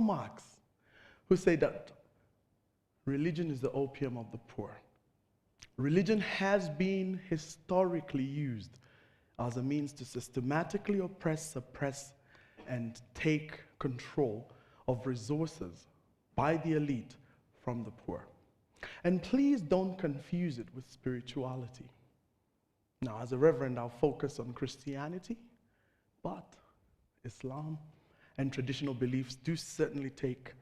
Marx, who said that religion is the opium of the poor. Religion has been historically used as a means to systematically oppress, suppress, and take control of resources by the elite from the poor. And please don't confuse it with spirituality. Now, as a reverend, I'll focus on Christianity, but Islam and traditional beliefs do certainly take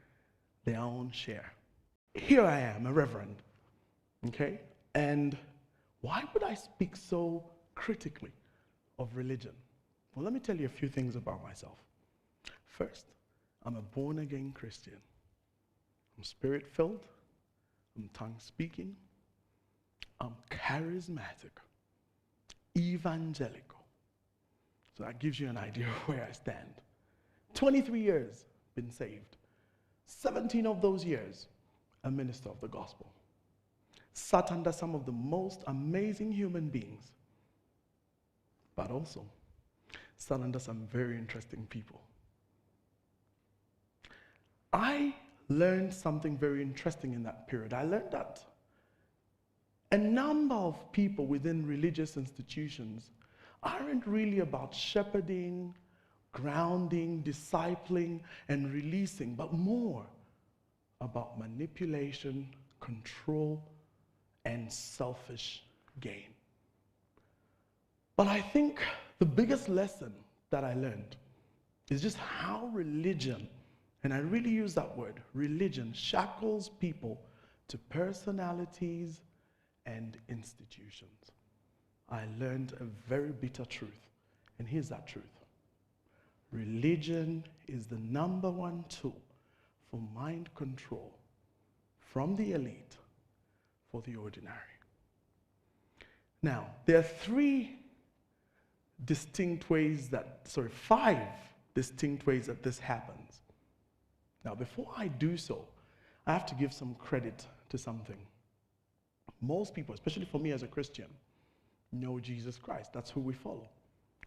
their own share. Here I am, a reverend, okay? And why would I speak so critically of religion? Well, let me tell you a few things about myself. First, I'm a born-again Christian. I'm spirit-filled. I'm tongue-speaking. I'm charismatic. Evangelical. So that gives you an idea of where I stand. 23 years been saved. 17 of those years, a minister of the gospel. Sat under some of the most amazing human beings, but also sat under some very interesting people. I learned something very interesting in that period. I learned that a number of people within religious institutions aren't really about shepherding, grounding, discipling, and releasing, but more about manipulation, control, and selfish gain. But I think the biggest lesson that I learned is just how religion, and I really use that word, religion, shackles people to personalities and institutions. I learned a very bitter truth, and here's that truth. Religion is the #1 tool for mind control from the elite for the ordinary. Now, there are five distinct ways that this happens. Now, before I do so, I have to give some credit to something. Most people, especially for me as a Christian, know Jesus Christ. That's who we follow.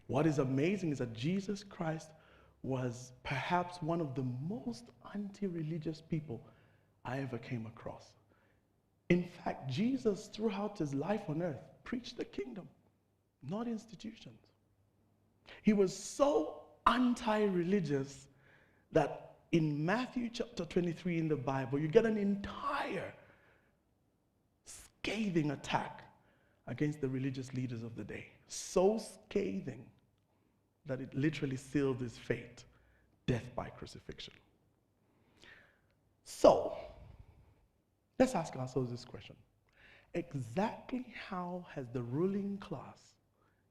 What is amazing is that Jesus Christ was perhaps one of the most anti-religious people I ever came across. In fact, Jesus, throughout his life on earth, preached the kingdom, not institutions. He was so anti-religious that in Matthew chapter 23 in the Bible, you get an entire scathing attack against the religious leaders of the day. So scathing that it literally sealed his fate, death by crucifixion. So, let's ask ourselves this question. Exactly how has the ruling class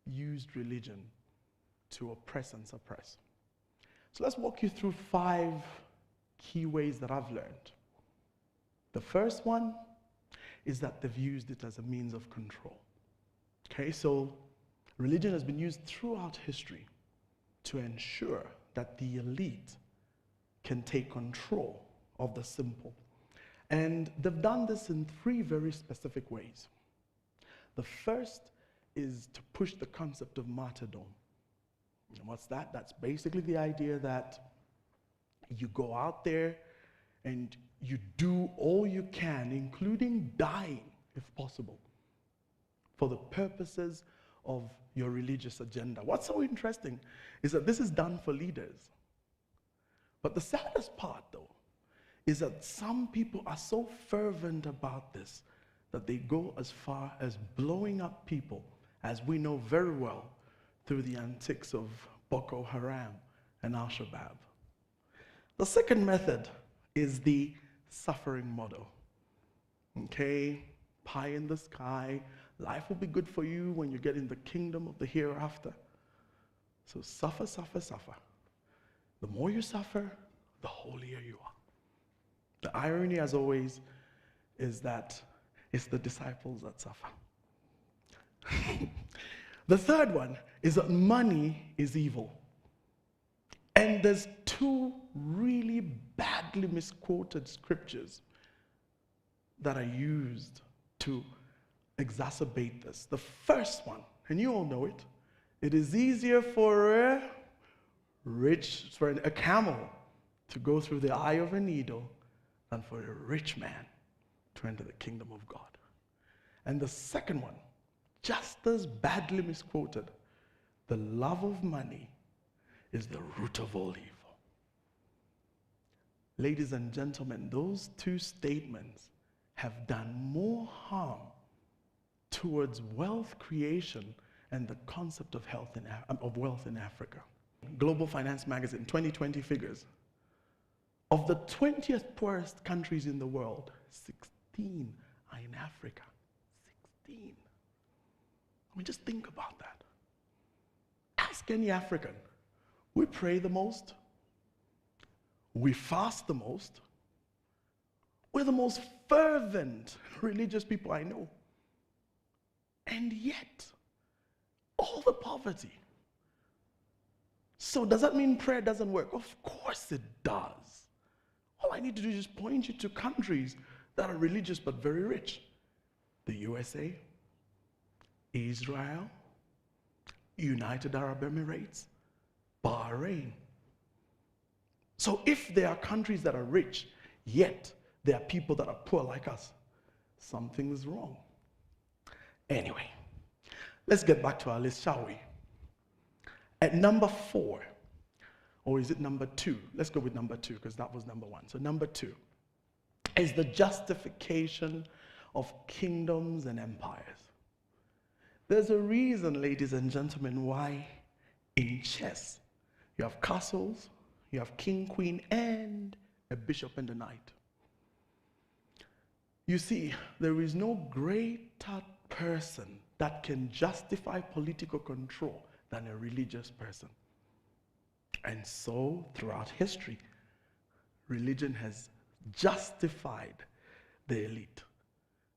used religion to oppress and suppress? So let's walk you through 5 key ways that I've learned. The first one is that they've used it as a means of control. Okay, so religion has been used throughout history to ensure that the elite can take control of the simple. And they've done this in 3 very specific ways. The first is to push the concept of martyrdom. And what's that? That's basically the idea that you go out there and you do all you can, including dying, if possible, for the purposes of your religious agenda. What's so interesting is that this is done for leaders. But the saddest part, though, is that some people are so fervent about this that they go as far as blowing up people, as we know very well, through the antics of Boko Haram and Al-Shabaab. The second method is the suffering model. Okay, pie in the sky, life will be good for you when you get in the kingdom of the hereafter. So suffer, suffer, suffer. The more you suffer, the holier you are. The irony, as always, is that it's the disciples that suffer. The third one is that money is evil. And there's 2 really badly misquoted scriptures that are used to exacerbate this. The first one, and you all know it, it is easier for a camel to go through the eye of a needle than for a rich man to enter the kingdom of God. And the second one, just as badly misquoted, the love of money is the root of all evil. Ladies and gentlemen, those two statements have done more harm towards wealth creation and the concept of wealth in Africa. Global Finance Magazine 2020 figures. Of the 20th poorest countries in the world, 16 are in Africa. 16. I mean, just think about that. Ask any African. We pray the most. We fast the most. We're the most fervent religious people I know. And yet, all the poverty. So does that mean prayer doesn't work? Of course it does. All I need to do is just point you to countries that are religious but very rich. The USA, Israel, United Arab Emirates, Bahrain. So if there are countries that are rich, yet there are people that are poor like us, something is wrong. Anyway, let's get back to our list, shall we? At number 4, or is it number 2? Let's go with number 2 because that was number 1. So number 2 is the justification of kingdoms and empires. There's a reason, ladies and gentlemen, why in chess you have castles, you have king, queen, and a bishop and a knight. You see, there is no greater person that can justify political control than a religious person. And so, throughout history, religion has justified the elite.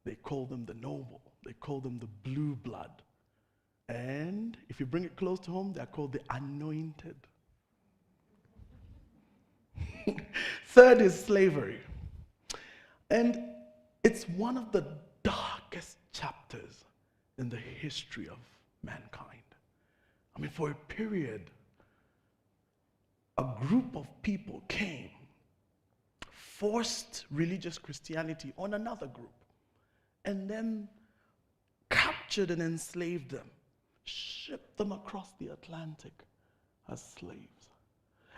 They call them the noble. They call them the blue blood. And if you bring it close to home, they're called the anointed. Third is slavery. And it's one of the darkest chapters in the history of mankind. I mean, for a period, a group of people came, forced religious Christianity on another group, and then captured and enslaved them, shipped them across the Atlantic as slaves.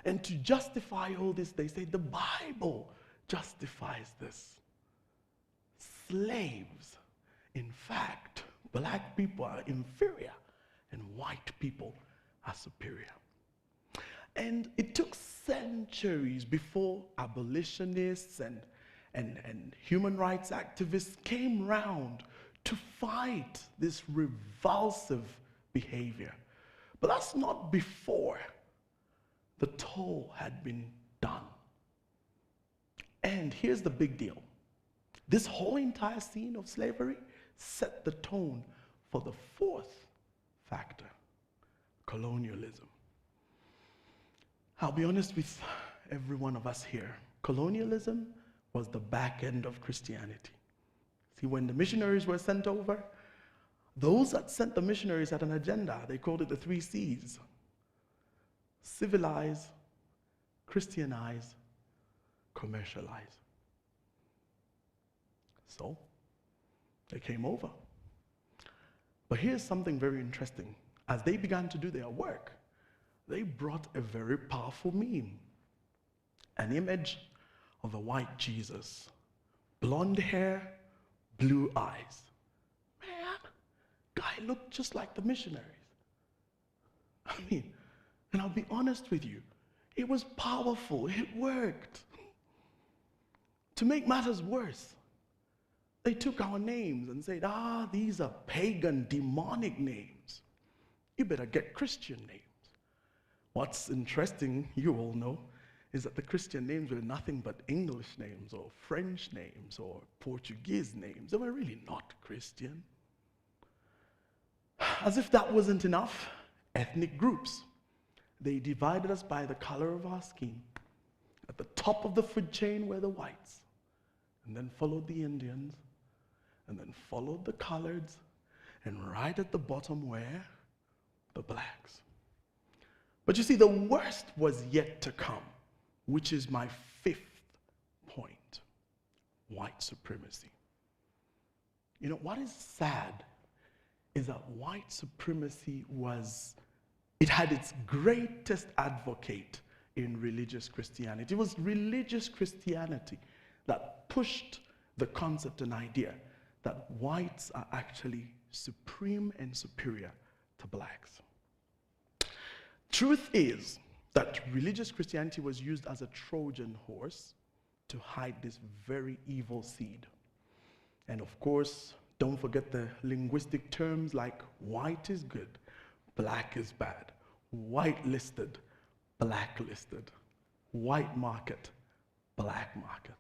And to justify all this, they say the Bible justifies this. Slaves. In fact, black people are inferior and white people are superior. And it took centuries before abolitionists and human rights activists came round to fight this revulsive behavior. But that's not before the toll had been done. And here's the big deal. This whole entire scene of slavery set the tone for the fourth factor, colonialism. I'll be honest with every one of us here. Colonialism was the back end of Christianity. See, when the missionaries were sent over, those that sent the missionaries had an agenda. They called it the 3 C's. Civilize, Christianize, commercialize. So, they came over. But here's something very interesting. As they began to do their work, they brought a very powerful meme. An image of a white Jesus. Blonde hair, blue eyes. Man, guy looked just like the missionaries. I mean, and I'll be honest with you, it was powerful, it worked. To make matters worse, they took our names and said, these are pagan, demonic names. You better get Christian names. What's interesting, you all know, is that the Christian names were nothing but English names or French names or Portuguese names. They were really not Christian. As if that wasn't enough, ethnic groups. They divided us by the color of our skin. At the top of the food chain were the whites, and then followed the Indians, and then followed the coloreds, and right at the bottom were the blacks. But you see, the worst was yet to come. which is my fifth point: white supremacy. You know, what is sad is that white supremacy it had its greatest advocate in religious Christianity. It was religious Christianity that pushed the concept and idea that whites are actually supreme and superior to blacks. Truth is that religious Christianity was used as a Trojan horse to hide this very evil seed. And of course, don't forget the linguistic terms like white is good, black is bad, white-listed, black-listed, white market, black market.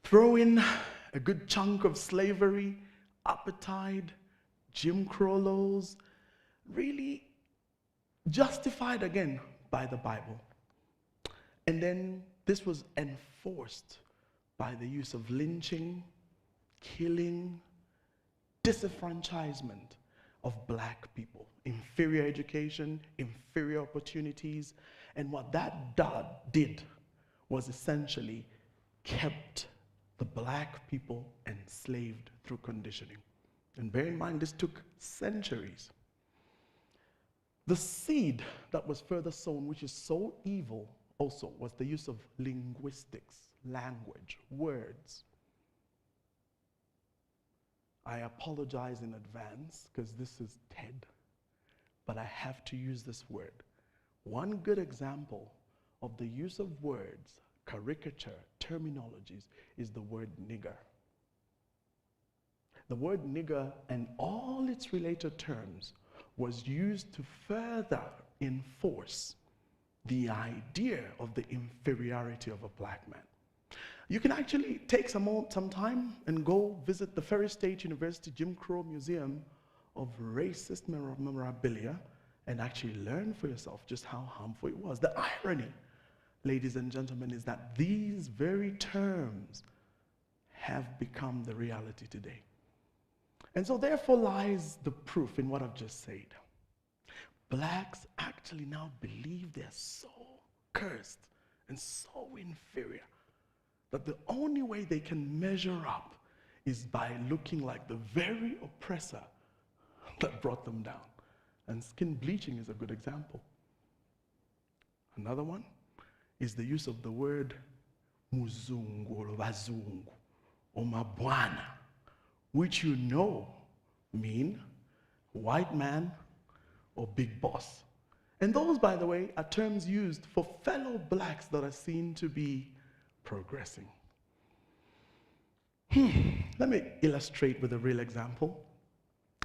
Throw in a good chunk of slavery, apartheid, Jim Crow laws, really justified again by the Bible. And then this was enforced by the use of lynching, killing, disenfranchisement of black people, inferior education, inferior opportunities. And what that did was essentially kept the black people enslaved through conditioning. And bear in mind, this took centuries. The seed that was further sown, which is so evil also, was the use of linguistics, language, words. I apologize in advance because this is TED, but I have to use this word. One good example of the use of words, caricature, terminologies, is the word nigger. The word nigger and all its related terms was used to further enforce the idea of the inferiority of a black man. You can actually take some time and go visit the Ferry State University Jim Crow Museum of Racist Memorabilia and actually learn for yourself just how harmful it was. The irony, ladies and gentlemen, is that these very terms have become the reality today. And so therefore lies the proof in what I've just said. Blacks actually now believe they're so cursed and so inferior that the only way they can measure up is by looking like the very oppressor that brought them down. And skin bleaching is a good example. Another one is the use of the word muzungu or bazungu or mabwana, which you know mean white man or big boss. And those, by the way, are terms used for fellow blacks that are seen to be progressing. Let me illustrate with a real example.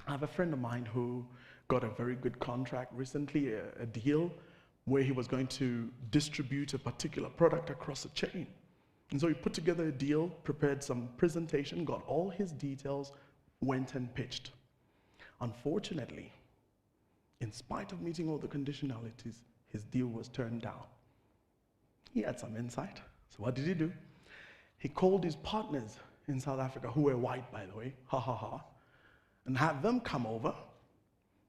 I have a friend of mine who got a very good contract recently, a deal where he was going to distribute a particular product across a chain. And so he put together a deal, prepared some presentation, got all his details, went and pitched. Unfortunately, in spite of meeting all the conditionalities, his deal was turned down. He had some insight. So what did he do? He called his partners in South Africa, who were white, by the way, and had them come over,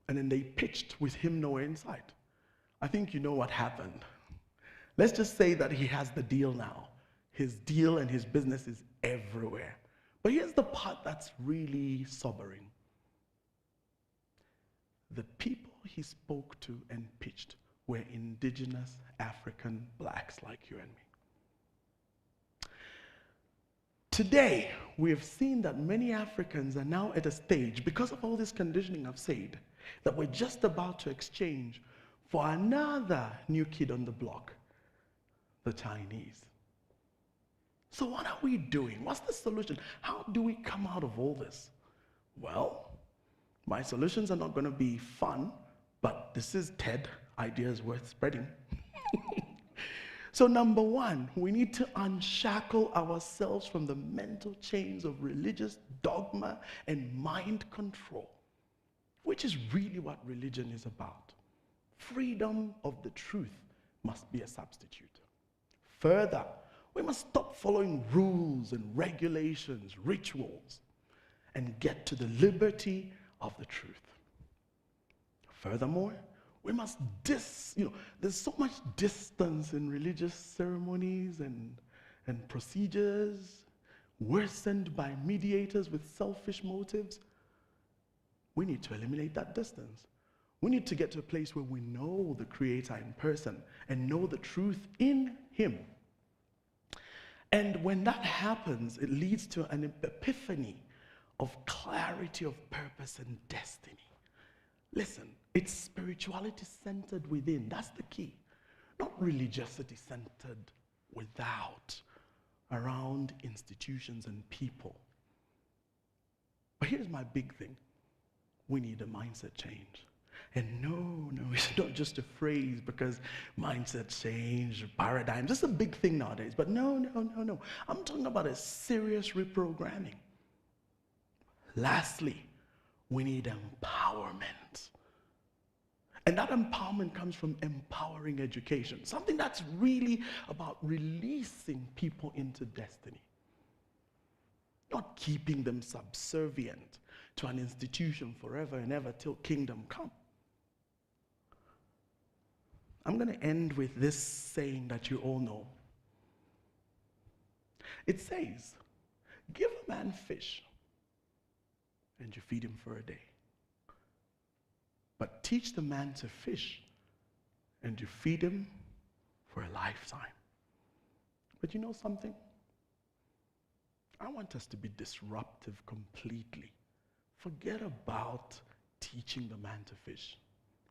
and then they pitched with him nowhere in sight. I think you know what happened. Let's just say that he has the deal now. His deal and his business is everywhere. But here's the part that's really sobering. The people he spoke to and pitched were indigenous African blacks like you and me. Today, we have seen that many Africans are now at a stage, because of all this conditioning I've said, that we're just about to exchange for another new kid on the block, the Chinese. So what are we doing? What's the solution? How do we come out of all this? Well, my solutions are not going to be fun, but this is TED, ideas worth spreading. So number one, we need to unshackle ourselves from the mental chains of religious dogma and mind control, which is really what religion is about. Freedom of the truth must be a substitute. Further, we must stop following rules and regulations, rituals, and get to the liberty of the truth. Furthermore, We must there's so much distance in religious ceremonies and procedures, worsened by mediators with selfish motives. We need to eliminate that distance. We need to get to a place where we know the Creator in person and know the truth in Him. And when that happens, it leads to an epiphany of clarity of purpose and destiny. Listen, it's spirituality centered within. That's the key. Not religiosity centered without, around institutions and people. But here's my big thing. We need a mindset change. And no, it's not just a phrase, because mindset change, paradigm, this is a big thing nowadays. But no. I'm talking about a serious reprogramming. Lastly, we need empowerment. And that empowerment comes from empowering education, something that's really about releasing people into destiny, not keeping them subservient to an institution forever and ever till kingdom come. I'm going to end with this saying that you all know. It says, give a man fish and you feed him for a day. But teach the man to fish and you feed him for a lifetime. But you know something? I want us to be disruptive completely. Forget about teaching the man to fish.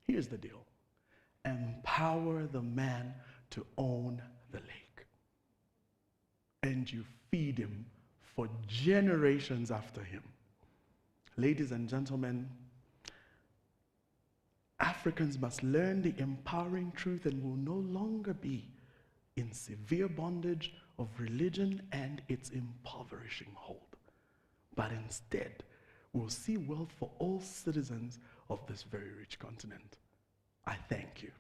Here's the deal. Empower the man to own the lake. And you feed him for generations after him. Ladies and gentlemen, Africans must learn the empowering truth and will no longer be in severe bondage of religion and its impoverishing hold. But instead, we'll see wealth for all citizens of this very rich continent. I thank you.